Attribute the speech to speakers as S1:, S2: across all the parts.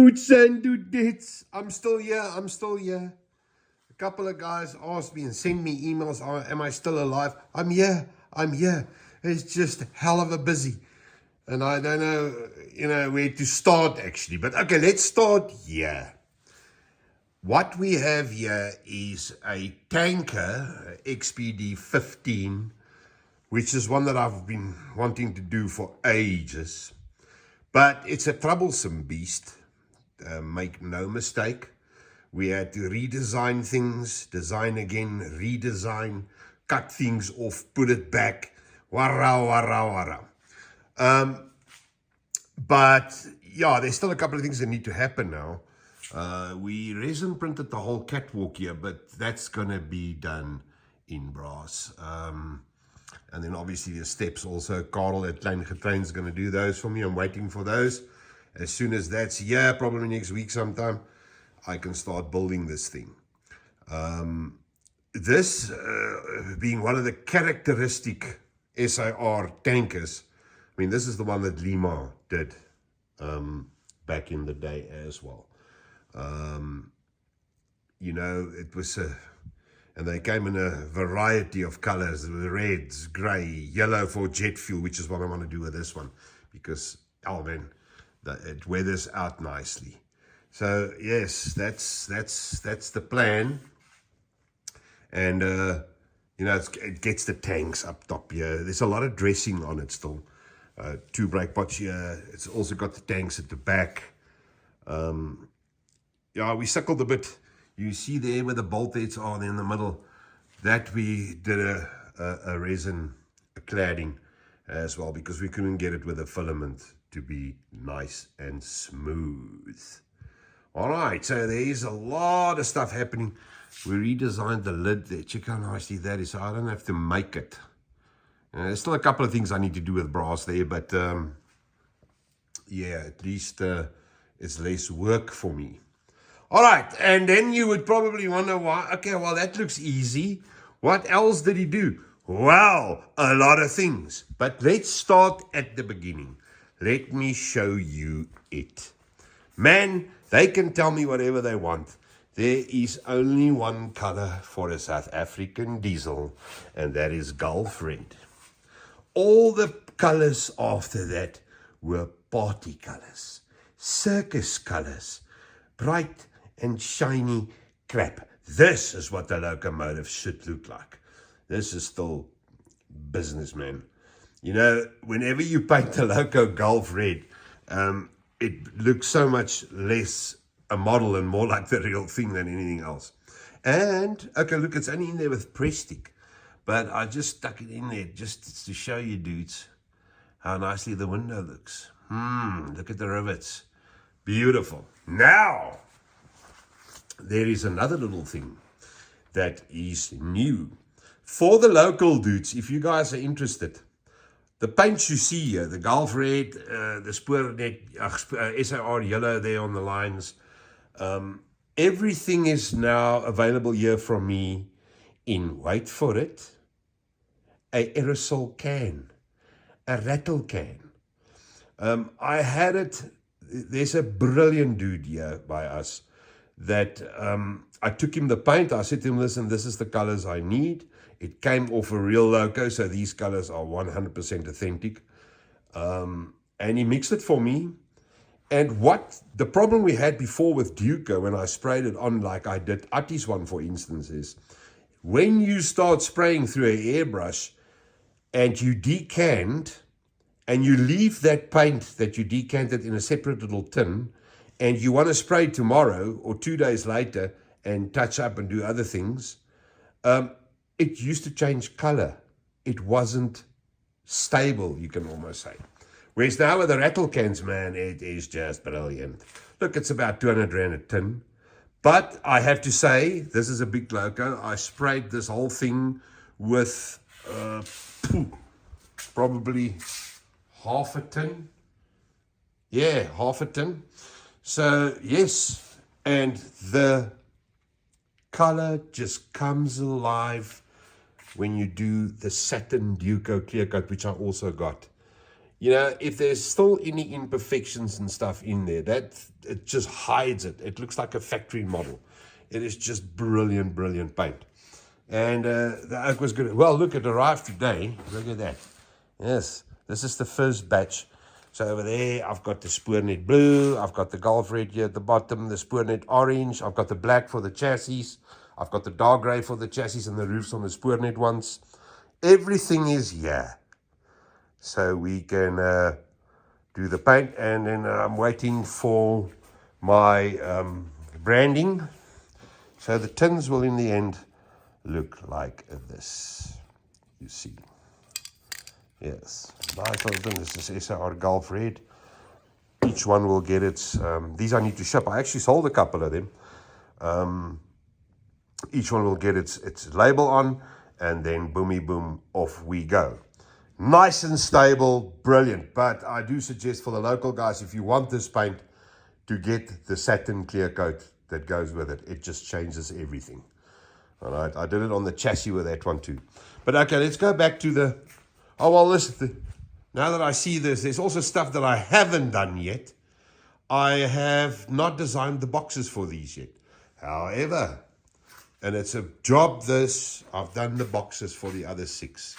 S1: Dudes and dudettes, I'm still here. A couple of guys asked me and sent me emails, am I still alive? I'm here. It's just hell of a busy. And I don't know, where to start actually. But okay, let's start here. What we have here is a tanker, XPD-15, which is one that I've been wanting to do for ages. But it's a troublesome beast. Make no mistake. We had to redesign things, design again, redesign, cut things off, put it back. Wara. But yeah, there's still a couple of things that need to happen now. We resin printed the whole catwalk here, but that's going to be done in brass. And then obviously the steps also. Karel at Klein Getrain is going to do those for me. I'm waiting for those. As soon as that's here, probably next week sometime, I can start building this thing. This being one of the characteristic SIR tankers. I mean, this is the one that Lima did back in the day as well. It was and they came in a variety of colors, reds, gray, yellow for jet fuel, which is what I want to do with this one, because, oh man, it weathers out nicely. So yes, that's the plan. And it gets the tanks up top here. There's a lot of dressing on it still. 2 brake pots here. It's also got the tanks at the back. We suckled a bit. You see there where the bolt heads are there in the middle. That we did a resin cladding as well, because we couldn't get it with a filament to be nice and smooth. All right, so there is a lot of stuff happening. We redesigned the lid there. Check how nicely that is. So I don't have to make it. There's still a couple of things I need to do with brass there, but yeah, at least it's less work for me. All right, and then you would probably wonder why. Okay, well, that looks easy. What else did he do? Well, a lot of things. But let's start at the beginning. Let me show you it. Man, they can tell me whatever they want. There is only one color for a South African diesel, and that is Gulf Red. All the colors after that were party colors, circus colors, bright and shiny crap. This is what the locomotive should look like. This is still business, man. Whenever you paint the loco Gulf Red, it looks so much less a model and more like the real thing than anything else. And, okay, look, it's only in there with press stick. But I just stuck it in there just to show you dudes how nicely the window looks. Look at the rivets. Beautiful. Now, there is another little thing that is new. For the local dudes, if you guys are interested, the paints you see here, the Gulf Red, the Spoornet, SIR yellow there on the lines, everything is now available here from me in, wait for it, a aerosol can, a rattle can. I had it, there's a brilliant dude here by us that I took him the paint. I said to him, listen, this is the colors I need. It came off a real loco, so these colors are 100% authentic. And he mixed it for me. And what the problem we had before with Duco, when I sprayed it on like I did Atti's one, for instance, is when you start spraying through an airbrush and you decant, and you leave that paint that you decanted in a separate little tin, and you want to spray tomorrow or 2 days later and touch up and do other things, it used to change color. It wasn't stable, you can almost say. Whereas now with the rattle cans, man, it is just brilliant. Look, it's about 200 Rand a tin. But I have to say, this is a big loco. I sprayed this whole thing with probably half a tin. Yeah, half a tin. So, yes, and the color just comes alive when you do the satin Duco clear coat, which I also got. You know, if there's still any imperfections and stuff in there, that it just hides it. It looks like a factory model. It is just brilliant, brilliant paint. And the oak was good. Well, look, it arrived today. Look at that. Yes, this is the first batch. So over there, I've got the Spoornet blue. I've got the Gulf red here at the bottom, the Spoornet orange. I've got the black for the chassis. I've got the dark gray for the chassis and the roofs on the Spoornet ones. Everything is here. So we can do the paint. And then I'm waiting for my branding. So the tins will, in the end, look like this. You see. Yes, nice little tin. This is SAR Gulf red. Each one will get its, these I need to ship. I actually sold a couple of them. Each one will get its label on, and then boomy boom, off we go. Nice and stable, brilliant. But I do suggest for the local guys, if you want this paint, to get the satin clear coat that goes with it. It just changes everything. All right, I did it on the chassis with that one too. But okay, let's go back to the, oh, well, listen, now that I see this, there's also stuff that I haven't done yet. I have not designed the boxes for these yet. However, and it's a job this, I've done the boxes for the other 6.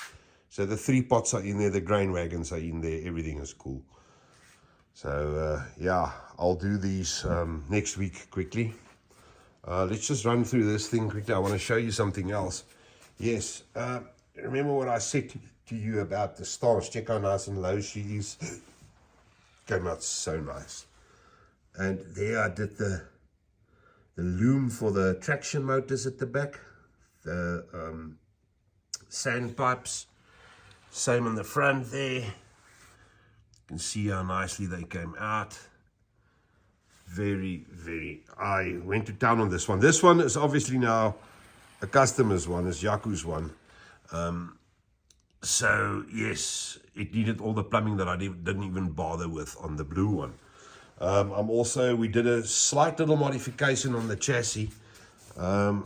S1: So the 3 pots are in there, the grain wagons are in there, everything is cool. So, yeah, I'll do these next week quickly. Let's just run through this thing quickly. I want to show you something else. Yes, remember what I said to you about the stars. Check how nice and low she is. Came out so nice. And there I did the loom for the traction motors at the back. The sand pipes. Same on the front there. You can see how nicely they came out. Very, very, I went to town on this one. This one is obviously now a customer's one, is Jaco's one. So yes, it needed all the plumbing that I didn't even bother with on the blue one. We did a slight little modification on the chassis. Well,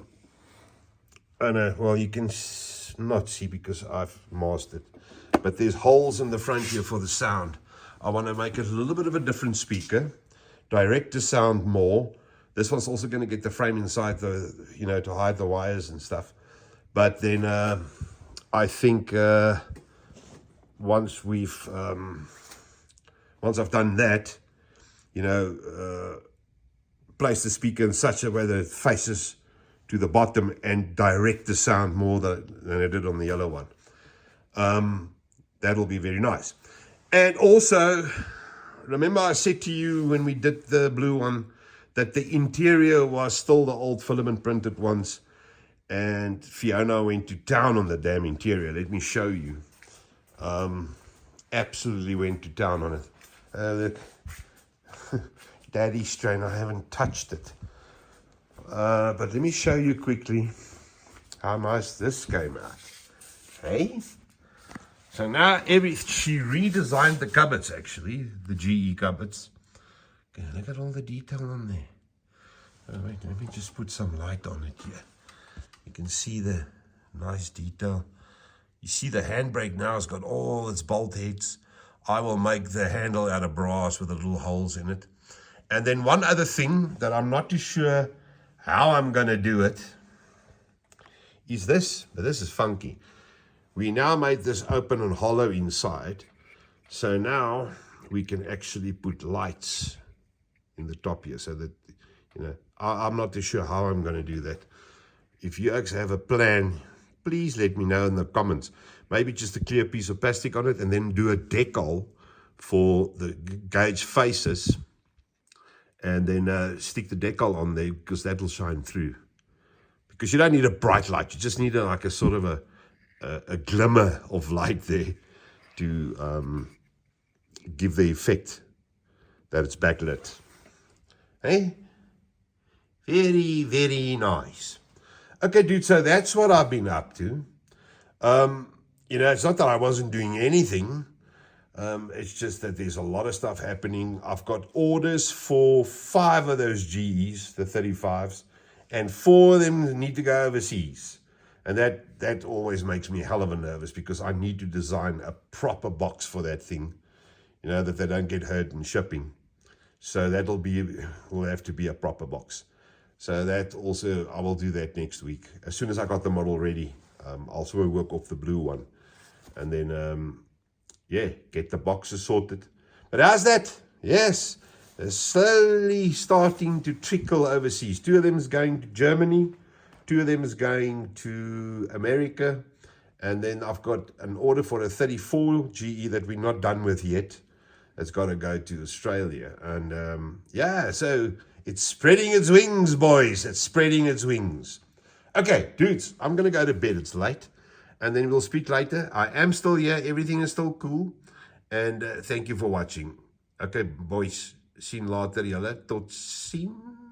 S1: you can not see because I've masked it, but there's holes in the front here for the sound. I want to make it a little bit of a different speaker, direct the sound more. This one's also going to get the frame inside the, to hide the wires and stuff. But then I think once I've done that, place the speaker in such a way that it faces to the bottom and direct the sound more than I did on the yellow one. That'll be very nice. And also, remember I said to you when we did the blue one that the interior was still the old filament printed ones, and Fiona went to town on the damn interior. Let me show you. Absolutely went to town on it. Look, Daddy strain, I haven't touched it. But let me show you quickly how nice this came out. Hey? So now she redesigned the cupboards, actually, the GE cupboards. Okay, look at all the detail on there. Oh, wait, let me just put some light on it here. You can see the nice detail. You see the handbrake now has got all its bolt heads. I will make the handle out of brass with the little holes in it. And then one other thing that I'm not too sure how I'm going to do it is this. But this is funky. We now made this open and hollow inside. So now we can actually put lights in the top here so that, I'm not too sure how I'm going to do that. If you actually have a plan, please let me know in the comments. Maybe just a clear piece of plastic on it and then do a decal for the gauge faces. And then stick the decal on there because that will shine through. Because you don't need a bright light. You just need like a sort of a glimmer of light there to give the effect that it's backlit. Hey? Very, very nice. Okay, dude, so that's what I've been up to. It's not that I wasn't doing anything. It's just that there's a lot of stuff happening. I've got orders for 5 of those GEs, the 35s, and 4 of them need to go overseas. And that always makes me a hell of a nervous because I need to design a proper box for that thing. you know, that they don't get hurt in shipping. So will have to be a proper box. So that also, I will do that next week. As soon as I got the model ready, I'll sort of work off the blue one. And then, yeah, get the boxes sorted. But how's that? Yes, they're slowly starting to trickle overseas. 2 of them is going to Germany. 2 of them is going to America. And then I've got an order for a 34 GE that we're not done with yet. It's got to go to Australia. And yeah, so it's spreading its wings, boys. It's spreading its wings. Okay, dudes, I'm going to go to bed. It's late. And then we'll speak later. I am still here. Everything is still cool. And thank you for watching. Okay, boys. Sien later julle. Tot sien.